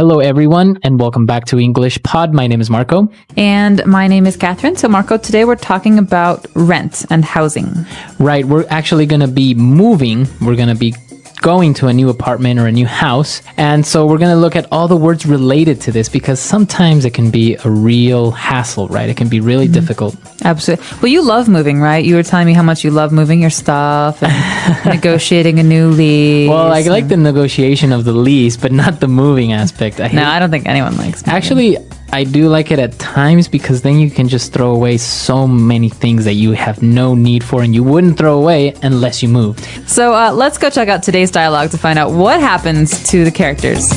Hello, everyone, and welcome back to English Pod. My name is Marco. And my name is Catherine. So, Marco, today we're talking about rent and housing. Right, we're actually going to be moving. We're going to be going to a new apartment or a new house. And so we're going to look at all the words related to this because sometimes it can be a real hassle, right? It can be really difficult. Absolutely. Well, you love moving, right? You were telling me how much you love moving your stuff and negotiating a new lease. Well, I like the negotiation of the lease, but not the moving aspect. I don't think anyone likes moving. Actually, I do like it at times because then you can just throw away so many things that you have no need for and you wouldn't throw away unless you moved. So let's go check out today's dialogue to find out what happens to the characters.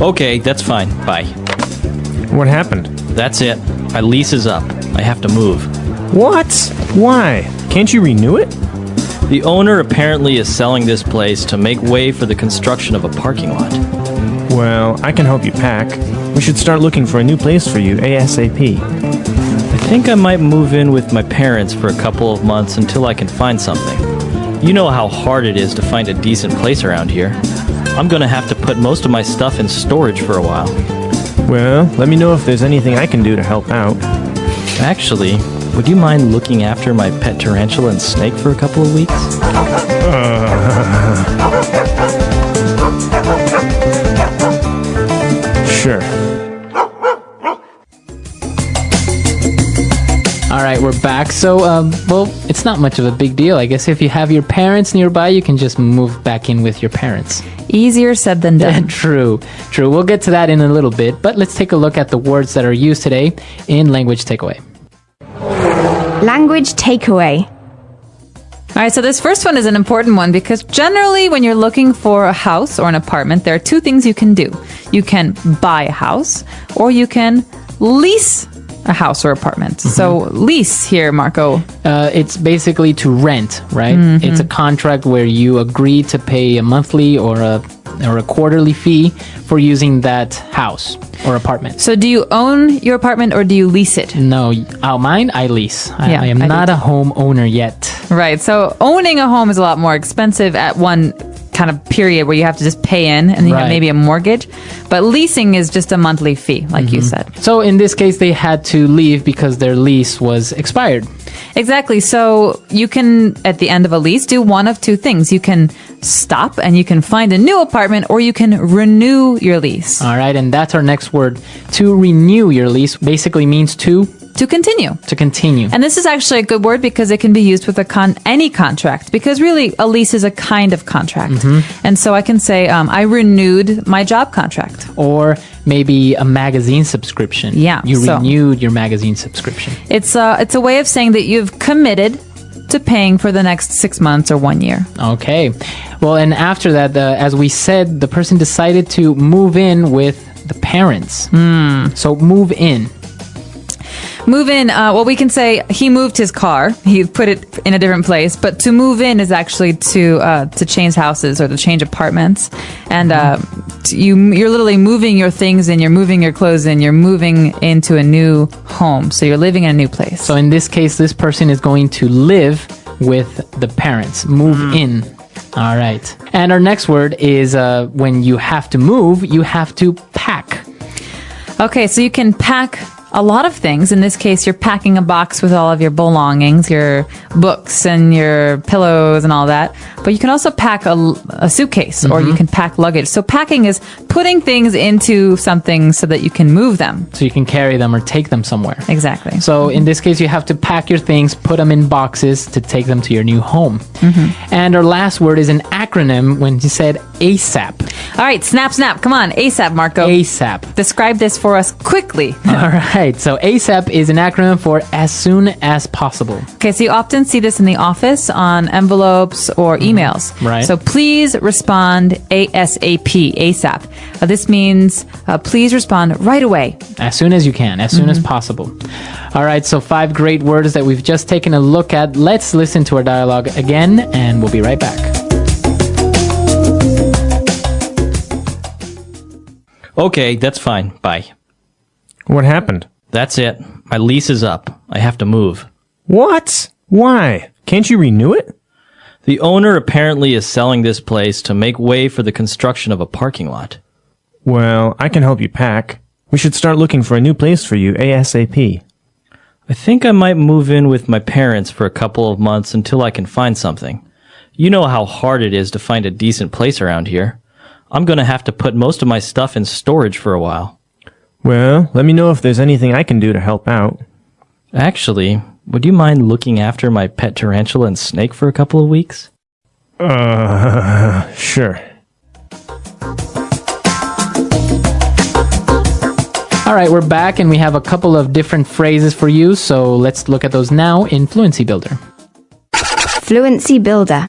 Okay, that's fine. Bye. What happened? That's it. My lease is up. I have to move. What? Why? Can't you renew it? The owner apparently is selling this place to make way for the construction of a parking lot. Well, I can help you pack. We should start looking for a new place for you ASAP. I think I might move in with my parents for a couple of months until I can find something. You know how hard it is to find a decent place around here. I'm gonna have to put most of my stuff in storage for a while. Well, let me know if there's anything I can do to help out. Actually, would you mind looking after my pet tarantula and snake for a couple of weeks? Sure. All right, we're back. So, well, it's not much of a big deal. I guess if you have your parents nearby, you can just move back in with your parents. Easier said than done. True. We'll get to that in a little bit, but let's take a look at the words that are used today in Language Takeaway. Language takeaway. All right, so this first one is an important one because generally when you're looking for a house or an apartment, there are two things you can do. You can buy a house or you can lease a house or apartment. Mm-hmm. So lease here, Marco. It's basically to rent, right? Mm-hmm. It's a contract where you agree to pay a monthly or a quarterly fee for using that house or apartment. So do you own your apartment or do you lease it? No, mine, I lease. Yeah, I am not a home owner yet. Right. So owning a home is a lot more expensive at one kind of period where you have to just pay in and you have maybe a mortgage. But leasing is just a monthly fee, like you said. So in this case, they had to leave because their lease was expired. Exactly. So you can, at the end of a lease, do one of two things. You can stop and you can find a new apartment or you can renew your lease. All right. And that's our next word. To renew your lease basically means to continue. To continue. And this is actually a good word because it can be used with any contract because really a lease is a kind of contract. Mm-hmm. And so I can say, I renewed my job contract. Or maybe a magazine subscription. Yeah. You renewed your magazine subscription. It's a way of saying that you've committed to paying for the next 6 months or 1 year. Okay. Well, and after that, as we said, the person decided to move in with the parents. So move in. Move in, well, we can say he moved his car. He put it in a different place. But to move in is actually to change houses or to change apartments. And you're literally moving your things in, you're moving your clothes in, you're moving into a new home. So you're living in a new place. So in this case, this person is going to live with the parents. Move in. All right. And our next word is when you have to move, you have to pack. Okay, so you can pack a lot of things. In this case, you're packing a box with all of your belongings, your books and your pillows and all that. But you can also pack a suitcase or you can pack luggage. So packing is putting things into something so that you can move them. So you can carry them or take them somewhere. Exactly. So in this case, you have to pack your things, put them in boxes to take them to your new home. And our last word is an acronym when you said ASAP. All right, snap. Come on, ASAP, Marco. ASAP. Describe this for us quickly. All right. So ASAP is an acronym for as soon as possible. Okay, so you often see this in the office on envelopes or emails. Right. So please respond ASAP, ASAP. This means please respond right away. As soon as you can, as soon as possible. All right, so 5 great words that we've just taken a look at. Let's listen to our dialogue again, and we'll be right back. Okay, that's fine. Bye. What happened? That's it. My lease is up. I have to move. What? Why? Can't you renew it? The owner apparently is selling this place to make way for the construction of a parking lot. Well, I can help you pack. We should start looking for a new place for you ASAP. I think I might move in with my parents for a couple of months until I can find something. You know how hard it is to find a decent place around here. I'm going to have to put most of my stuff in storage for a while. Well, let me know if there's anything I can do to help out. Actually, would you mind looking after my pet tarantula and snake for a couple of weeks? Sure. All right, we're back and we have a couple of different phrases for you. So let's look at those now in Fluency Builder. Fluency Builder.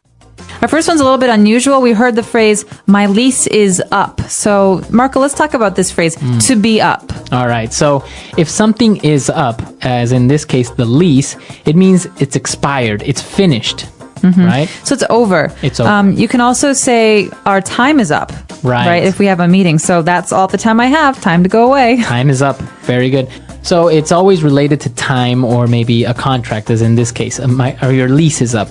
Our first one's a little bit unusual. We heard the phrase, my lease is up. So, Marco, let's talk about this phrase, to be up. All right, so if something is up, as in this case, the lease, it means it's expired, it's finished, right? So it's over. It's over. You can also say our time is up. Right. If we have a meeting. So that's all the time I have. Time to go away. Time is up. Very good. So it's always related to time or maybe a contract, as in this case, or your lease is up.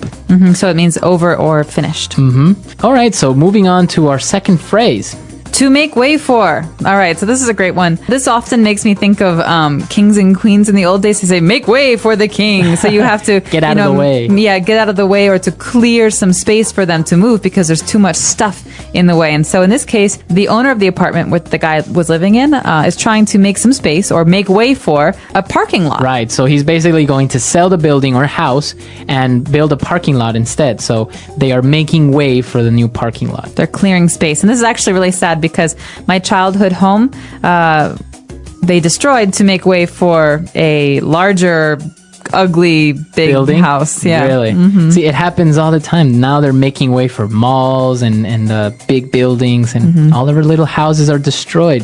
So it means over or finished. All right, so moving on to our second phrase. To make way for. All right, so this is a great one. This often makes me think of kings and queens in the old days. They say, make way for the king. So you have to Get out of the way. Yeah, get out of the way or to clear some space for them to move because there's too much stuff in the way. And so in this case, the owner of the apartment which the guy was living in is trying to make some space or make way for a parking lot. Right, so he's basically going to sell the building or house and build a parking lot instead. So they are making way for the new parking lot. They're clearing space. And this is actually really sad because my childhood home, they destroyed to make way for a larger, ugly, big Building? house. Yeah. Really? See, it happens all the time. Now they're making way for malls and big buildings, and all of our little houses are destroyed.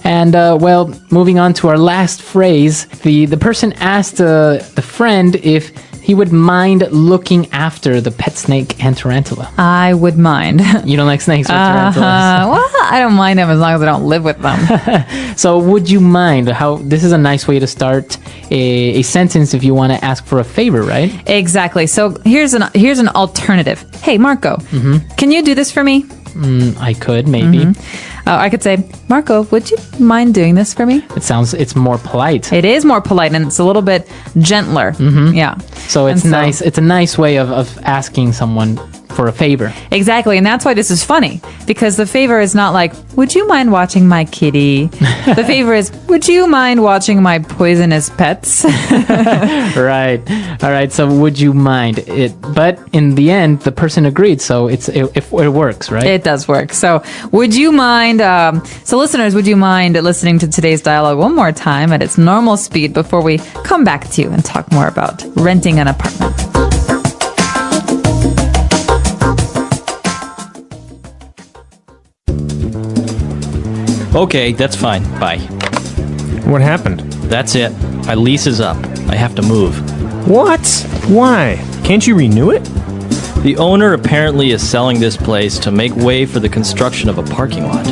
And, well, moving on to our last phrase, the person asked the friend if he would mind looking after the pet snake and tarantula. I would mind. You don't like snakes or tarantulas? Well, I don't mind them as long as I don't live with them. So would you mind? This is a nice way to start a sentence if you want to ask for a favor, right? Exactly. So here's an alternative. Hey, Marco, can you do this for me? I could, maybe. I could say, Marco, would you mind doing this for me? It's more polite. It is more polite and it's a little bit gentler. Yeah. So it's nice. It's a nice way of asking someone for a favor. Exactly. And that's why this is funny, because the favor is not like, would you mind watching my kitty? The favor is, would you mind watching my poisonous pets? Right. All right. So would you mind it? But in the end, the person agreed. So it works, right? It does work. So would you mind, so listeners, would you mind listening to today's dialogue one more time at its normal speed before we come back to you and talk more about renting an apartment? Okay, that's fine. Bye. What happened? That's it. My lease is up. I have to move. What? Why? Can't you renew it? The owner apparently is selling this place to make way for the construction of a parking lot.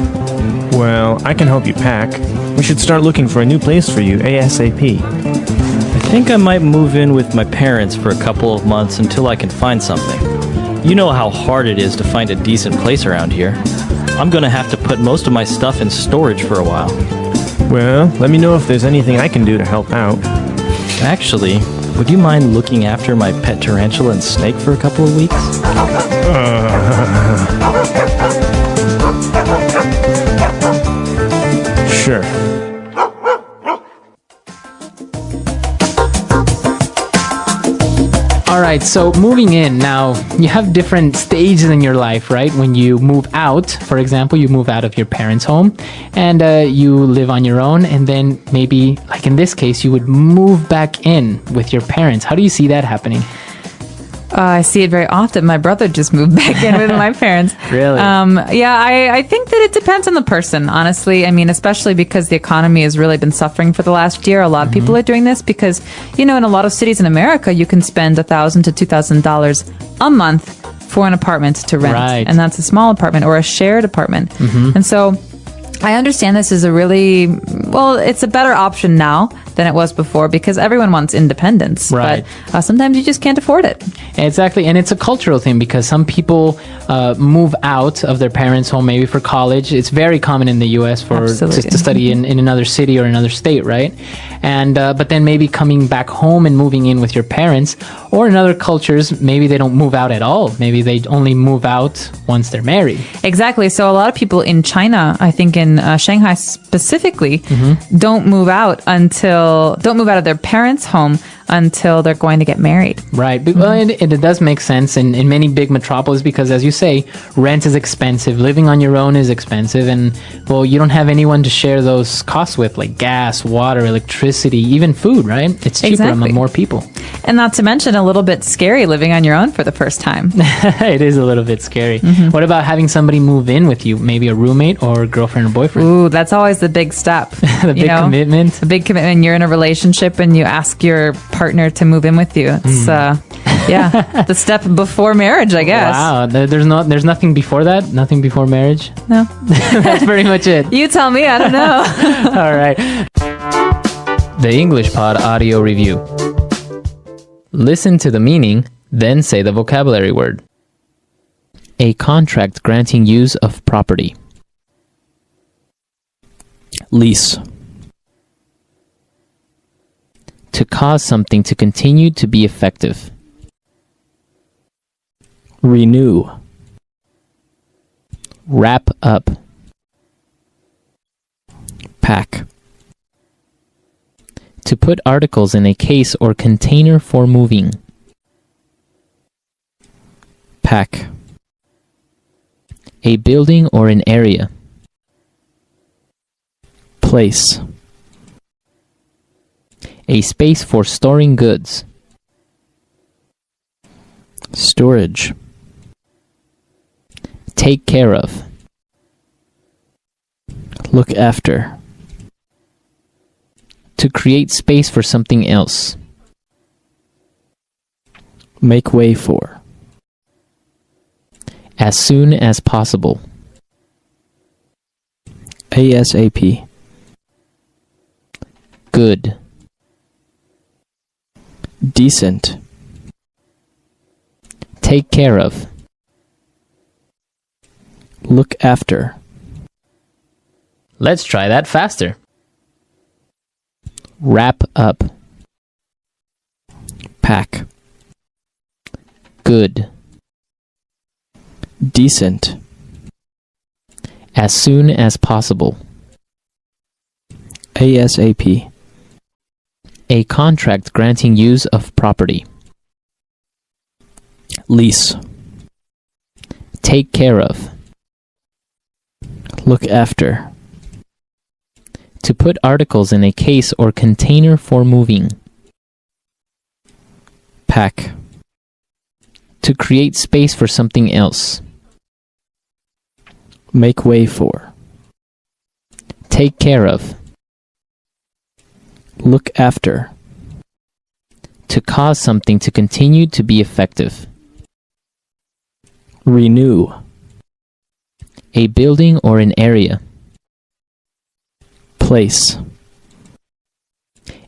Well, I can help you pack. We should start looking for a new place for you ASAP. I think I might move in with my parents for a couple of months until I can find something. You know how hard it is to find a decent place around here. I'm going to have to put most of my stuff in storage for a while. Well, let me know if there's anything I can do to help out. Actually, would you mind looking after my pet tarantula and snake for a couple of weeks? Sure. All right, so moving in now, you have different stages in your life, right? When you move out, for example, you move out of your parents' home and you live on your own, and then maybe, like in this case, you would move back in with your parents. How do you see that happening? I see it very often. My brother just moved back in with my parents. Really? Yeah, I think that it depends on the person, honestly. I mean, especially because the economy has really been suffering for the last year. A lot of people are doing this because, in a lot of cities in America, you can spend $1,000 to $2,000 a month for an apartment to rent. Right. And that's a small apartment or a shared apartment. And so I understand this is it's a better option now than it was before because everyone wants independence. Right. But sometimes you just can't afford it. Exactly. And it's a cultural thing because some people move out of their parents' home maybe for college. It's very common in the U.S. to study in another city or another state, right? And but then maybe coming back home and moving in with your parents. Or in other cultures, maybe they don't move out at all. Maybe they only move out once they're married. Exactly. So a lot of people in China, I think in Shanghai specifically, don't move out of their parents' home until they're going to get married. Right. Well, it does make sense in many big metropolis because, as you say, rent is expensive. Living on your own is expensive. And, well, you don't have anyone to share those costs with, like gas, water, electricity, even food, right? It's cheaper among more people. And not to mention a little bit scary living on your own for the first time. It is a little bit scary. What about having somebody move in with you? Maybe a roommate or girlfriend or boyfriend? Ooh, that's always the big step. The big commitment. The big commitment. You're in a relationship and you ask your partner to move in with you. It's the step before marriage, I guess. Wow, there's nothing before that? Nothing before marriage? No. That's pretty much it. You tell me, I don't know. All right. The English Pod Audio Review. Listen to the meaning, then say the vocabulary word. A contract granting use of property. Lease. To cause something to continue to be effective. Renew. Wrap up. Pack. To put articles in a case or container for moving. Pack. A building or an area. Place. A space for storing goods. Storage. Take care of. Look after. To create space for something else. Make way for. As soon as possible. ASAP. Good. Decent. Take care of. Look after. Let's try that faster. Wrap up. Pack. Good. Decent. As soon as possible. ASAP. A contract granting use of property. Lease. Take care of. Look after. To put articles in a case or container for moving. Pack. To create space for something else. Make way for. Take care of. Look after. To cause something to continue to be effective. Renew. A building or an area. Place.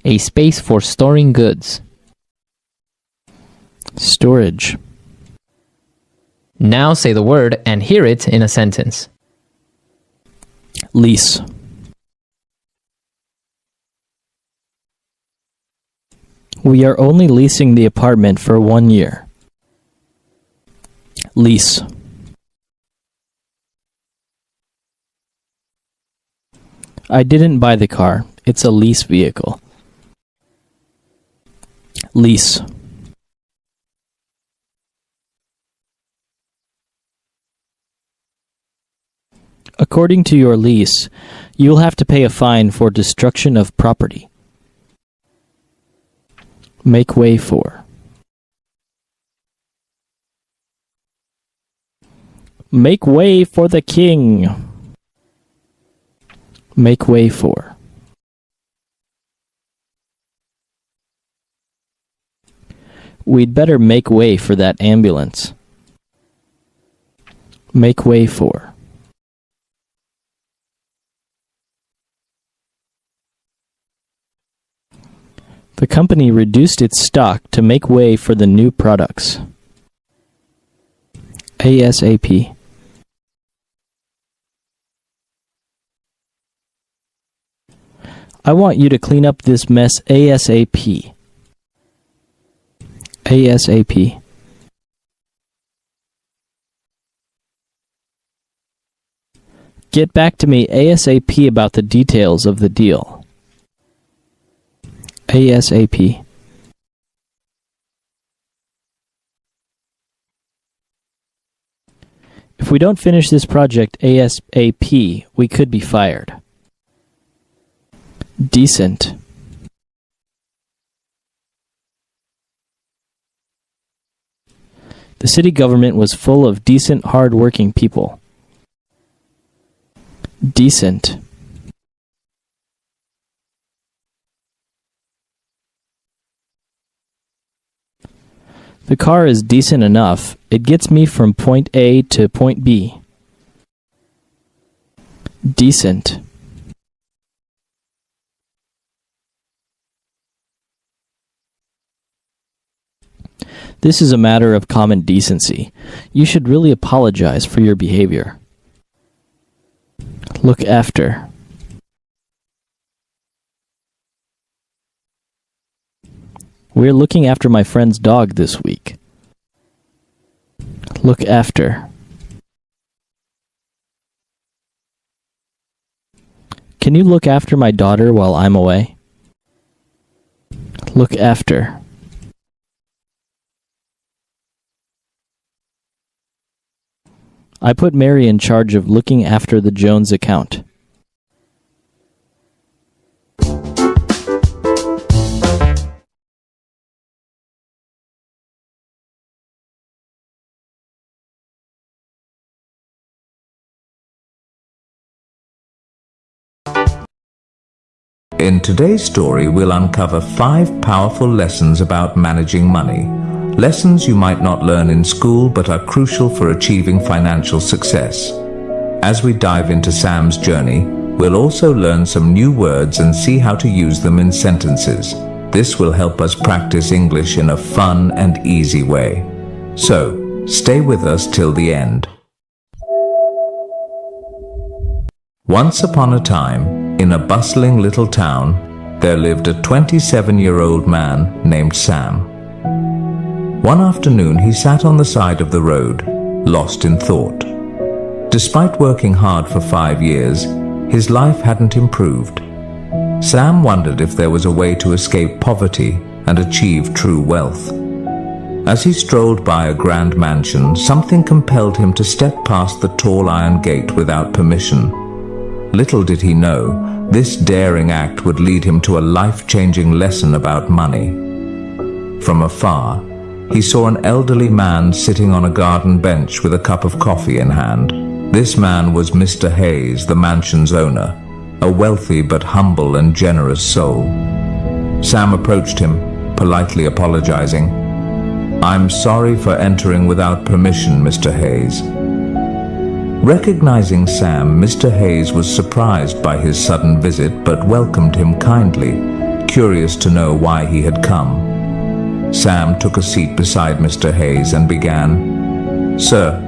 A space for storing goods. Storage. Now say the word and hear it in a sentence. Lease. We are only leasing the apartment for 1 year. Lease. I didn't buy the car. It's a lease vehicle. Lease. According to your lease, you'll have to pay a fine for destruction of property. Make way for. Make way for the king. Make way for. We'd better make way for that ambulance. Make way for. The company reduced its stock to make way for the new products. ASAP. I want you to clean up this mess ASAP. ASAP. Get back to me ASAP about the details of the deal. ASAP. If we don't finish this project ASAP, we could be fired. Decent. The city government was full of decent, hard-working people. Decent. The car is decent enough. It gets me from point A to point B. Decent. This is a matter of common decency. You should really apologize for your behavior. Look after. We're looking after my friend's dog this week. Look after. Can you look after my daughter while I'm away? Look after. I put Mary in charge of looking after the Jones account. In today's story, we'll uncover 5 powerful lessons about managing money. Lessons you might not learn in school but are crucial for achieving financial success. As we dive into Sam's journey, we'll also learn some new words and see how to use them in sentences. This will help us practice English in a fun and easy way. So, stay with us till the end. Once upon a time, in a bustling little town, there lived a 27-year-old man named Sam. One afternoon, he sat on the side of the road, lost in thought. Despite working hard for 5 years, his life hadn't improved. Sam wondered if there was a way to escape poverty and achieve true wealth. As he strolled by a grand mansion, something compelled him to step past the tall iron gate without permission. Little did he know, this daring act would lead him to a life-changing lesson about money. From afar, he saw an elderly man sitting on a garden bench with a cup of coffee in hand. This man was Mr. Hayes, the mansion's owner, a wealthy but humble and generous soul. Sam approached him, politely apologizing. "I'm sorry for entering without permission, Mr. Hayes." Recognizing Sam, Mr. Hayes was surprised by his sudden visit but welcomed him kindly, curious to know why he had come. Sam took a seat beside Mr. Hayes and began, "Sir,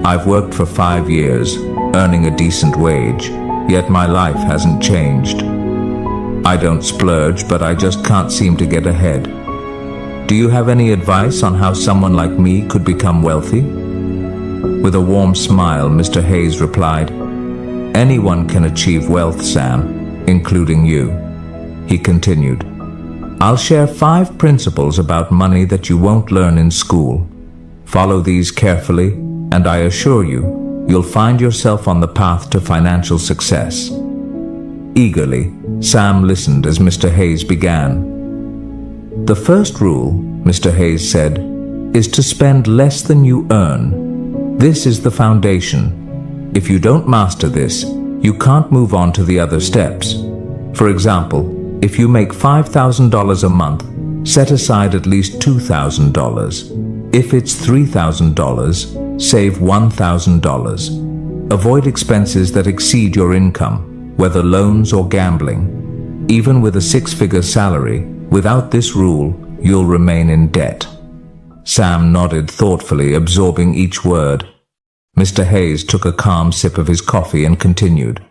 I've worked for 5 years, earning a decent wage, yet my life hasn't changed. I don't splurge, but I just can't seem to get ahead. Do you have any advice on how someone like me could become wealthy?" With a warm smile, Mr. Hayes replied, "Anyone can achieve wealth, Sam, including you." He continued, "I'll share 5 principles about money that you won't learn in school. Follow these carefully, and I assure you, you'll find yourself on the path to financial success." Eagerly, Sam listened as Mr. Hayes began. "The first rule," Mr. Hayes said, "is to spend less than you earn. This is the foundation. If you don't master this, you can't move on to the other steps. For example, if you make $5,000 a month, set aside at least $2,000. If it's $3,000, save $1,000. Avoid expenses that exceed your income, whether loans or gambling. Even with a 6-figure salary, Without this rule, you'll remain in debt. Sam nodded thoughtfully, absorbing each word. Mr. Hayes took a calm sip of his coffee and continued.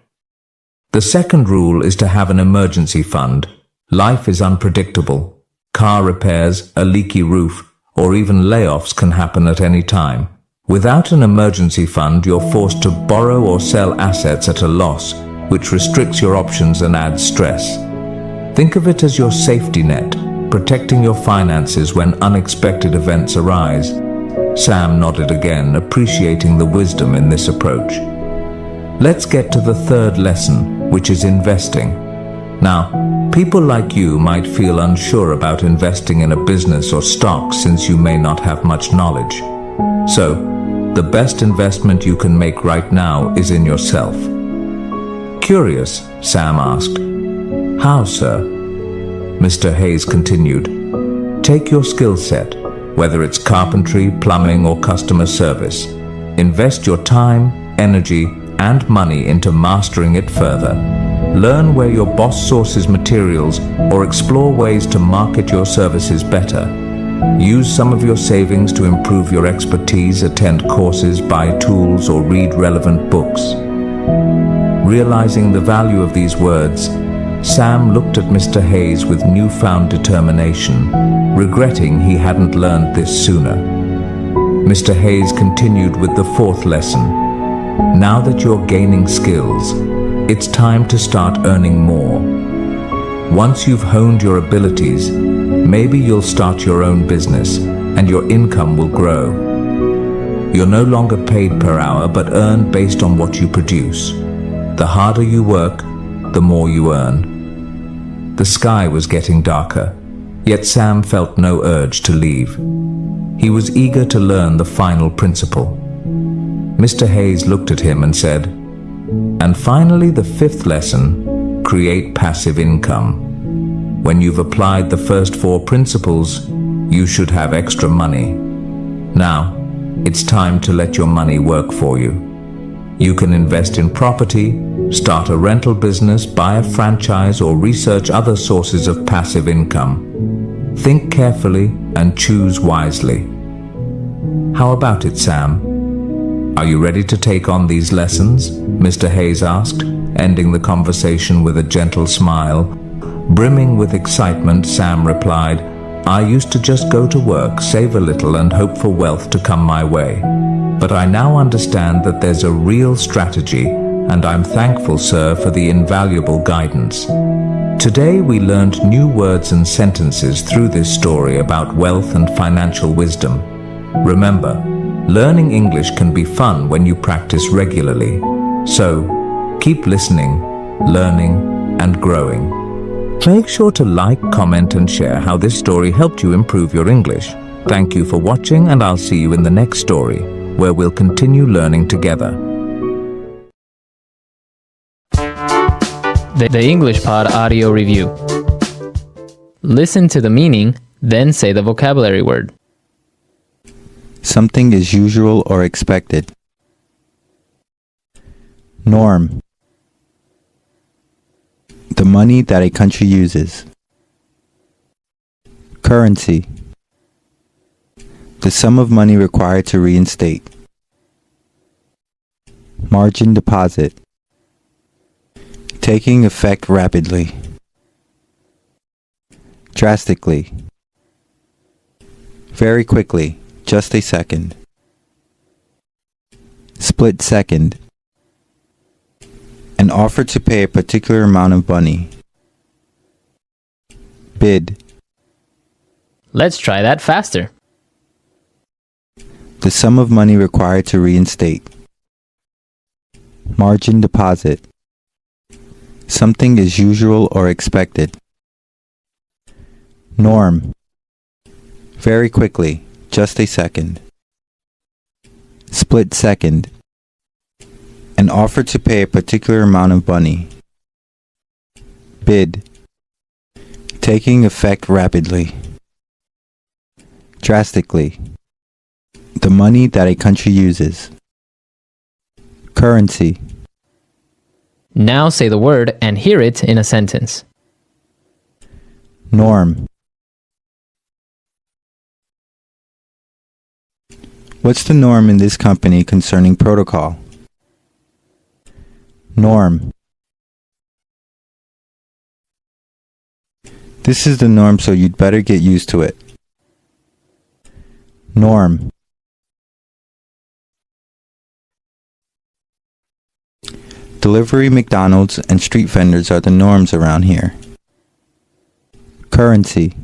The second rule is to have an emergency fund. Life is unpredictable. Car repairs, a leaky roof, or even layoffs can happen at any time. Without an emergency fund, you're forced to borrow or sell assets at a loss, which restricts your options and adds stress. Think of it as your safety net, protecting your finances when unexpected events arise. Sam nodded again, appreciating the wisdom in this approach. Let's get to the third lesson, which is investing. Now, people like you might feel unsure about investing in a business or stock since you may not have much knowledge. So, the best investment you can make right now is in yourself. Curious, Sam asked. How, sir? Mr. Hayes continued. Take your skill set, whether it's carpentry, plumbing, or customer service. Invest your time, energy, and money into mastering it further. Learn where your boss sources materials or explore ways to market your services better. Use some of your savings to improve your expertise, attend courses, buy tools, or read relevant books. Realizing the value of these words, Sam looked at Mr. Hayes with newfound determination, regretting he hadn't learned this sooner. Mr. Hayes continued with the fourth lesson. Now that you're gaining skills, it's time to start earning more. Once you've honed your abilities, maybe you'll start your own business and your income will grow. You're no longer paid per hour but earn based on what you produce. The harder you work, the more you earn. The sky was getting darker, yet Sam felt no urge to leave. He was eager to learn the final principle. Mr. Hayes looked at him and said, and finally, the fifth lesson, create passive income. When you've applied the first four principles, you should have extra money. Now, it's time to let your money work for you. You can invest in property, start a rental business, buy a franchise, or research other sources of passive income. Think carefully and choose wisely. How about it, Sam? Are you ready to take on these lessons? Mr. Hayes asked, ending the conversation with a gentle smile. Brimming with excitement, Sam replied, I used to just go to work, save a little, and hope for wealth to come my way. But I now understand that there's a real strategy, and I'm thankful, sir, for the invaluable guidance. Today we learned new words and sentences through this story about wealth and financial wisdom. Remember, learning English can be fun when you practice regularly. So, keep listening, learning, and growing. Make sure to like, comment, and share how this story helped you improve your English. Thank you for watching, and I'll see you in the next story, where we'll continue learning together. The English Pod Audio Review. Listen to the meaning, then say the vocabulary word. Something is usual or expected. Norm. The money that a country uses. Currency. The sum of money required to reinstate. Margin deposit. Taking effect rapidly. Drastically. Very quickly. Just a second. Split second. An offer to pay a particular amount of money. Bid. Let's try that faster. The sum of money required to reinstate. Margin deposit. Something is usual or expected. Norm. Very quickly. Just a second. Split second. An offer to pay a particular amount of money. Bid. Taking effect rapidly. Drastically. The money that a country uses. Currency. Now say the word and hear it in a sentence. Norm. What's the norm in this company concerning protocol? Norm. This is the norm, so you'd better get used to it. Norm. Delivery, McDonald's, and street vendors are the norms around here. Currency.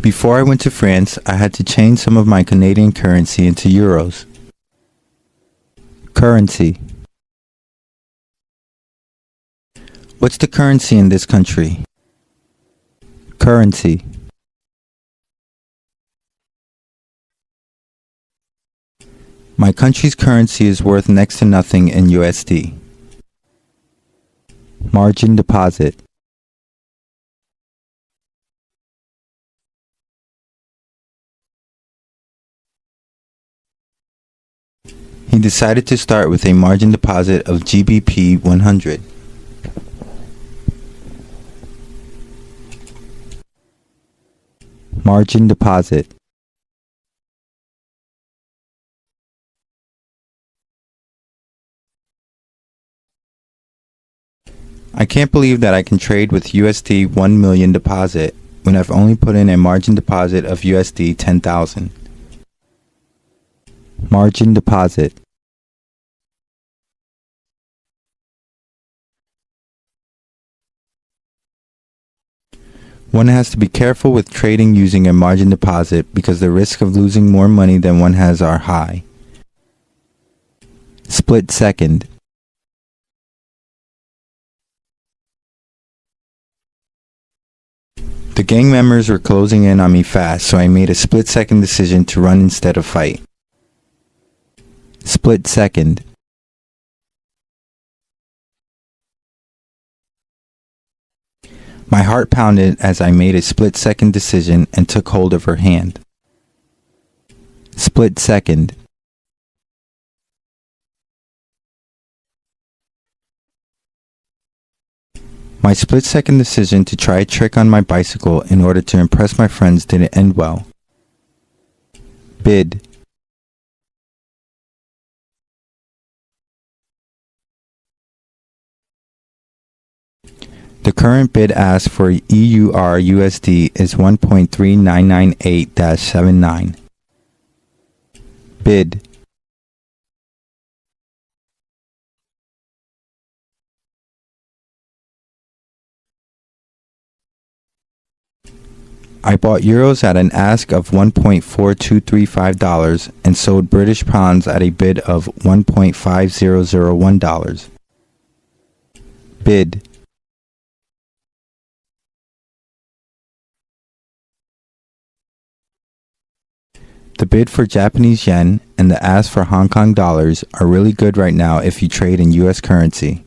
Before I went to France, I had to change some of my Canadian currency into euros. Currency. What's the currency in this country? Currency. My country's currency is worth next to nothing in USD. Margin deposit. He decided to start with a margin deposit of GBP 100. Margin deposit. I can't believe that I can trade with USD 1 million deposit when I've only put in a margin deposit of USD 10,000. Margin deposit. One has to be careful with trading using a margin deposit because the risk of losing more money than one has are high. Split second. The gang members were closing in on me fast, so I made a split-second decision to run instead of fight. Split second. My heart pounded as I made a split-second decision and took hold of her hand. Split second. My split-second decision to try a trick on my bicycle in order to impress my friends didn't end well. Bid. The current bid ask for EUR USD is 1.3998-79. Bid. I bought euros at an ask of $1.4235 and sold British pounds at a bid of $1.5001. Bid. The bid for Japanese yen and the ask for Hong Kong dollars are really good right now if you trade in US currency.